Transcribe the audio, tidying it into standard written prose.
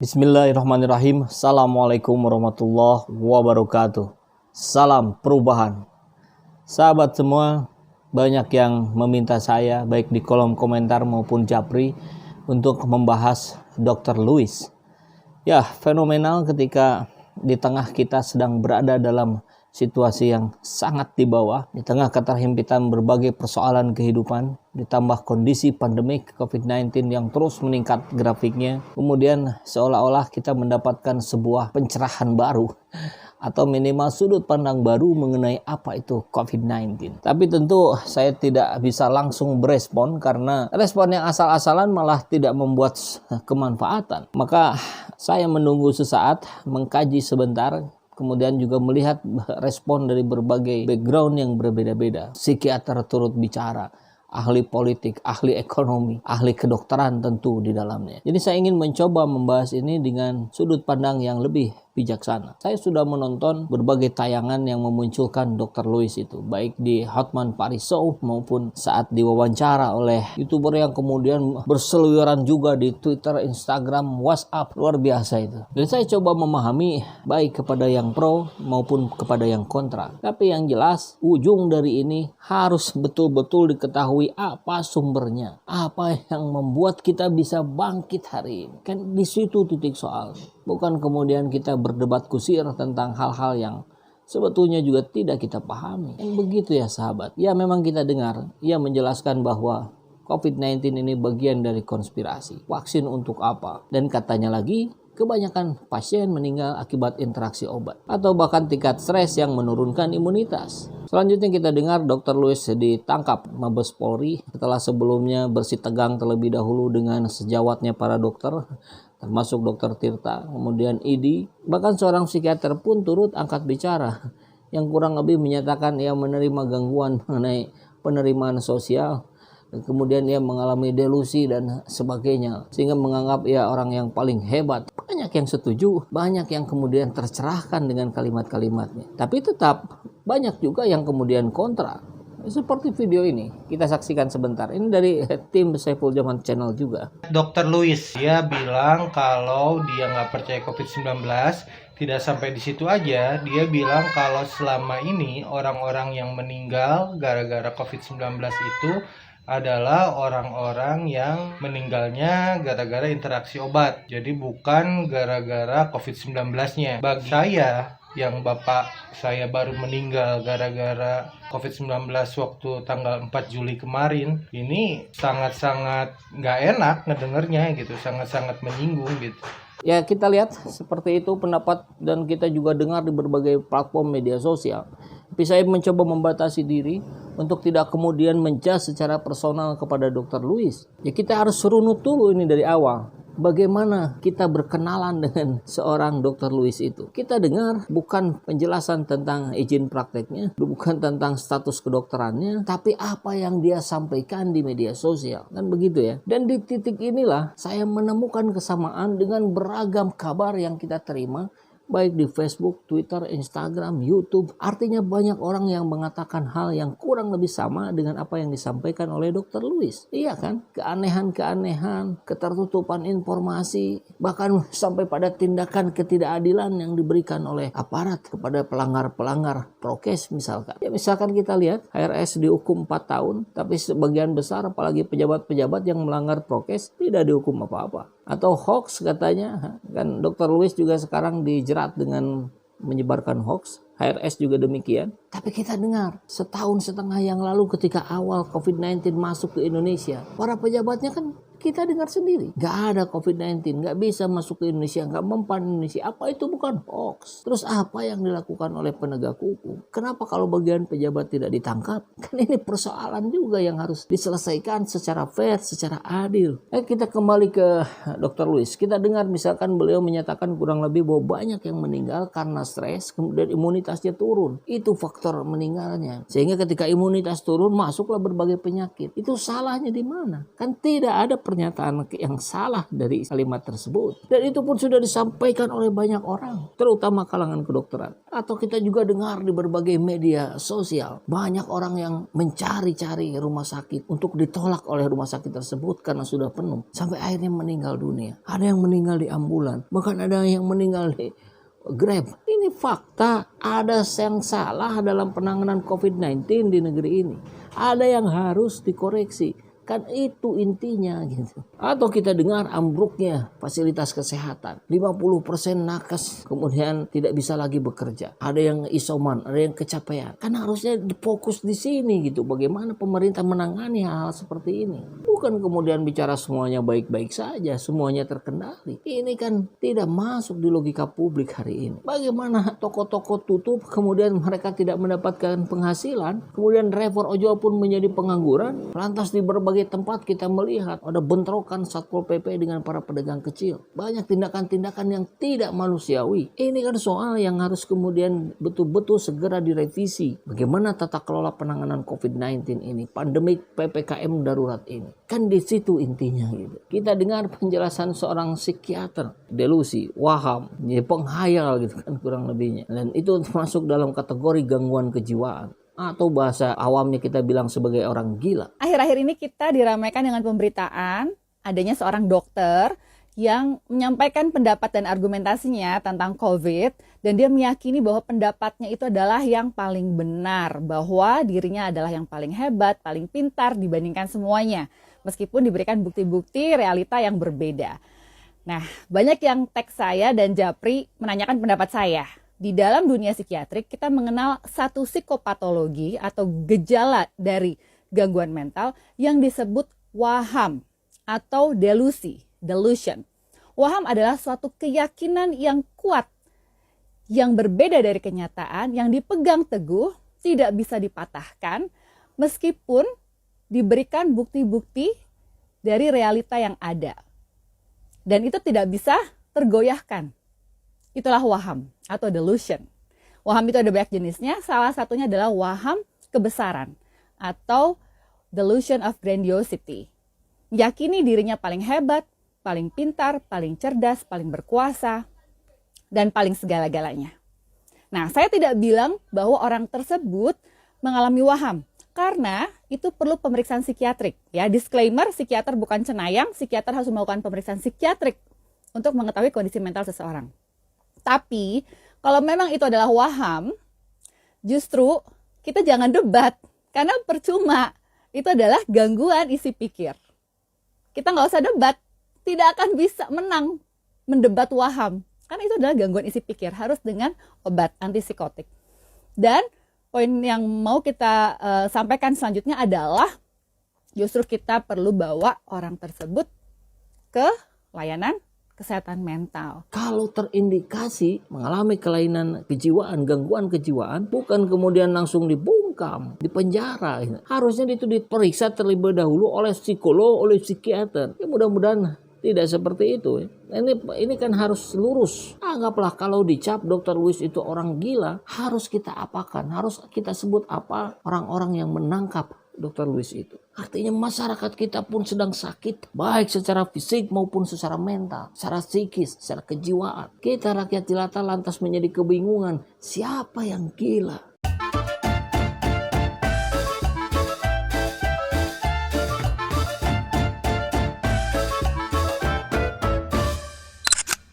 Bismillahirrahmanirrahim. Assalamualaikum warahmatullahi wabarakatuh. Salam perubahan. Sahabat semua, banyak yang meminta saya baik di kolom komentar maupun japri untuk membahas Dr. Lewis. Ya, fenomenal ketika di tengah kita sedang berada dalam situasi yang sangat di bawah, di tengah keterhimpitan berbagai persoalan kehidupan, ditambah kondisi pandemik COVID-19 yang terus meningkat grafiknya, kemudian seolah-olah kita mendapatkan sebuah pencerahan baru atau minimal sudut pandang baru mengenai apa itu COVID-19. Tapi tentu saya tidak bisa langsung berespon karena respon yang asal-asalan malah tidak membuat kemanfaatan. Maka saya menunggu sesaat, mengkaji sebentar, kemudian juga melihat respon dari berbagai background yang berbeda-beda. Psikiater turut bicara, ahli politik, ahli ekonomi, ahli kedokteran tentu di dalamnya. Jadi saya ingin mencoba membahas ini dengan sudut pandang yang lebih bijaksana. Saya sudah menonton berbagai tayangan yang memunculkan Dr. Lewis itu, baik di Hotman Paris Show maupun saat diwawancara oleh YouTuber yang kemudian berseliweran juga di Twitter, Instagram, WhatsApp. Luar biasa itu. Dan saya coba memahami baik kepada yang pro maupun kepada yang kontra. Tapi yang jelas, ujung dari ini harus betul-betul diketahui apa sumbernya. Apa yang membuat kita bisa bangkit hari ini. Kan di situ titik soal. Bukan kemudian kita berdebat kusir tentang hal-hal yang sebetulnya juga tidak kita pahami. Yang begitu ya sahabat. Ya memang kita dengar, ia menjelaskan bahwa COVID-19 ini bagian dari konspirasi. Vaksin untuk apa? Dan katanya lagi, kebanyakan pasien meninggal akibat interaksi obat. Atau bahkan tingkat stres yang menurunkan imunitas. Selanjutnya kita dengar Dr. Lewis ditangkap Mabes Polri setelah sebelumnya bersih tegang terlebih dahulu dengan sejawatnya para dokter, termasuk Dr. Tirta, kemudian ID, bahkan seorang psikiater pun turut angkat bicara yang kurang lebih menyatakan ia menerima gangguan mengenai penerimaan sosial, kemudian ia mengalami delusi dan sebagainya, sehingga menganggap ia orang yang paling hebat. Banyak yang setuju, banyak yang kemudian tercerahkan dengan kalimat-kalimatnya, tapi tetap banyak juga yang kemudian kontra. Seperti video ini, kita saksikan sebentar. Ini dari tim Saiful Jaman Channel juga. Dr. Lewis, dia bilang kalau dia nggak percaya COVID-19, tidak sampai di situ aja. Dia bilang kalau selama ini orang-orang yang meninggal gara-gara COVID-19 itu adalah orang-orang yang meninggalnya gara-gara interaksi obat. Jadi bukan gara-gara COVID-19-nya. Bagi saya, yang bapak saya baru meninggal gara-gara COVID-19 waktu tanggal 4 Juli kemarin, ini sangat-sangat nggak enak ngedengernya gitu, sangat-sangat menyinggung gitu. Ya kita lihat seperti itu pendapat dan kita juga dengar di berbagai platform media sosial. Tapi saya mencoba membatasi diri untuk tidak kemudian menjudge secara personal kepada Dr. Lewis. Ya kita harus runut dulu ini dari awal. Bagaimana kita berkenalan dengan seorang Dr. Lewis itu? Kita dengar bukan penjelasan tentang izin prakteknya, bukan tentang status kedokterannya, tapi apa yang dia sampaikan di media sosial. Kan begitu ya. Dan di titik inilah saya menemukan kesamaan dengan beragam kabar yang kita terima, baik di Facebook, Twitter, Instagram, YouTube. Artinya banyak orang yang mengatakan hal yang kurang lebih sama dengan apa yang disampaikan oleh Dr. Lewis. Iya kan? Keanehan-keanehan, ketertutupan informasi, bahkan sampai pada tindakan ketidakadilan yang diberikan oleh aparat kepada pelanggar-pelanggar prokes misalkan. Ya misalkan kita lihat HRS dihukum 4 tahun, tapi sebagian besar apalagi pejabat-pejabat yang melanggar prokes tidak dihukum apa-apa. Atau hoax katanya, kan Dr. Lewis juga sekarang dijerat dengan menyebarkan hoax, HRS juga demikian. Tapi kita dengar setahun setengah yang lalu ketika awal COVID-19 masuk ke Indonesia, para pejabatnya kan kita dengar sendiri, gak ada COVID-19, gak bisa masuk ke Indonesia, gak mempan Indonesia. Apa itu bukan hoax? Terus apa yang dilakukan oleh penegak hukum? Kenapa kalau bagian pejabat tidak ditangkap? Kan ini persoalan juga yang harus diselesaikan secara fair, secara adil. Kita kembali ke Dr. Lewis. Kita dengar misalkan beliau menyatakan kurang lebih bahwa banyak yang meninggal karena stres, kemudian imunitasnya turun. Itu faktor meninggalnya. Sehingga ketika imunitas turun, masuklah berbagai penyakit. Itu salahnya di mana? Kan tidak ada pernyataan yang salah dari kalimat tersebut. Dan itu pun sudah disampaikan oleh banyak orang, terutama kalangan kedokteran. Atau kita juga dengar di berbagai media sosial, banyak orang yang mencari-cari rumah sakit untuk ditolak oleh rumah sakit tersebut karena sudah penuh. Sampai akhirnya meninggal dunia. Ada yang meninggal di ambulan, bahkan ada yang meninggal di Grab. Ini fakta, ada yang salah dalam penanganan COVID-19 di negeri ini. Ada yang harus dikoreksi. Kan itu intinya gitu. Atau kita dengar ambruknya fasilitas kesehatan. 50% nakes kemudian tidak bisa lagi bekerja. Ada yang isoman, ada yang kecapean. Kan harusnya difokus di sini gitu. Bagaimana pemerintah menangani hal seperti ini. Bukan kemudian bicara semuanya baik-baik saja, semuanya terkendali. Ini kan tidak masuk di logika publik hari ini. Bagaimana toko-toko tutup, kemudian mereka tidak mendapatkan penghasilan, kemudian driver ojol pun menjadi pengangguran. Lantas di berbagai tempat kita melihat ada bentrokan Satpol PP dengan para pedagang kecil. Banyak tindakan-tindakan yang tidak manusiawi. Ini kan soal yang harus kemudian betul-betul segera direvisi. Bagaimana tata kelola penanganan COVID-19 ini, pandemik PPKM darurat ini. Kan di situ intinya gitu. Kita dengar penjelasan seorang psikiater, delusi, waham, penghayal gitu kan kurang lebihnya. Dan itu masuk dalam kategori gangguan kejiwaan. Atau bahasa awamnya kita bilang sebagai orang gila. Akhir-akhir ini kita diramaikan dengan pemberitaan adanya seorang dokter yang menyampaikan pendapat dan argumentasinya tentang COVID, dan dia meyakini bahwa pendapatnya itu adalah yang paling benar, bahwa dirinya adalah yang paling hebat, paling pintar dibandingkan semuanya, meskipun diberikan bukti-bukti realita yang berbeda. Nah, banyak yang tag saya dan Japri menanyakan pendapat saya. Di dalam dunia psikiatrik, kita mengenal satu psikopatologi atau gejala dari gangguan mental yang disebut waham atau delusion. Waham adalah suatu keyakinan yang kuat, yang berbeda dari kenyataan, yang dipegang teguh, tidak bisa dipatahkan, meskipun diberikan bukti-bukti dari realita yang ada. Dan itu tidak bisa tergoyahkan. Itulah waham atau delusion. Waham itu ada banyak jenisnya, salah satunya adalah waham kebesaran atau delusion of grandiosity. Yakini dirinya paling hebat, paling pintar, paling cerdas, paling berkuasa, dan paling segala-galanya. Nah, saya tidak bilang bahwa orang tersebut mengalami waham, karena itu perlu pemeriksaan psikiatrik. Ya, disclaimer, psikiater bukan cenayang, psikiater harus melakukan pemeriksaan psikiatrik untuk mengetahui kondisi mental seseorang. Tapi, kalau memang itu adalah waham, justru kita jangan debat. Karena percuma, itu adalah gangguan isi pikir. Kita nggak usah debat, tidak akan bisa menang mendebat waham. Karena itu adalah gangguan isi pikir, harus dengan obat antipsikotik. Dan poin yang mau kita sampaikan selanjutnya adalah, justru kita perlu bawa orang tersebut ke layanan kesehatan mental. Kalau terindikasi mengalami kelainan kejiwaan, gangguan kejiwaan, bukan kemudian langsung dibungkam, dipenjara. Harusnya itu diperiksa terlebih dahulu oleh psikolog, oleh psikiater. Ya, mudah-mudahan tidak seperti itu. Ini kan harus lurus. Anggaplah kalau dicap Dr. Luis itu orang gila, harus kita apakan? Harus kita sebut apa orang-orang yang menangkap Dr. Luis itu. Artinya masyarakat kita pun sedang sakit, baik secara fisik maupun secara mental, secara psikis, secara kejiwaan. Kita rakyat jelata lantas menjadi kebingungan, siapa yang gila?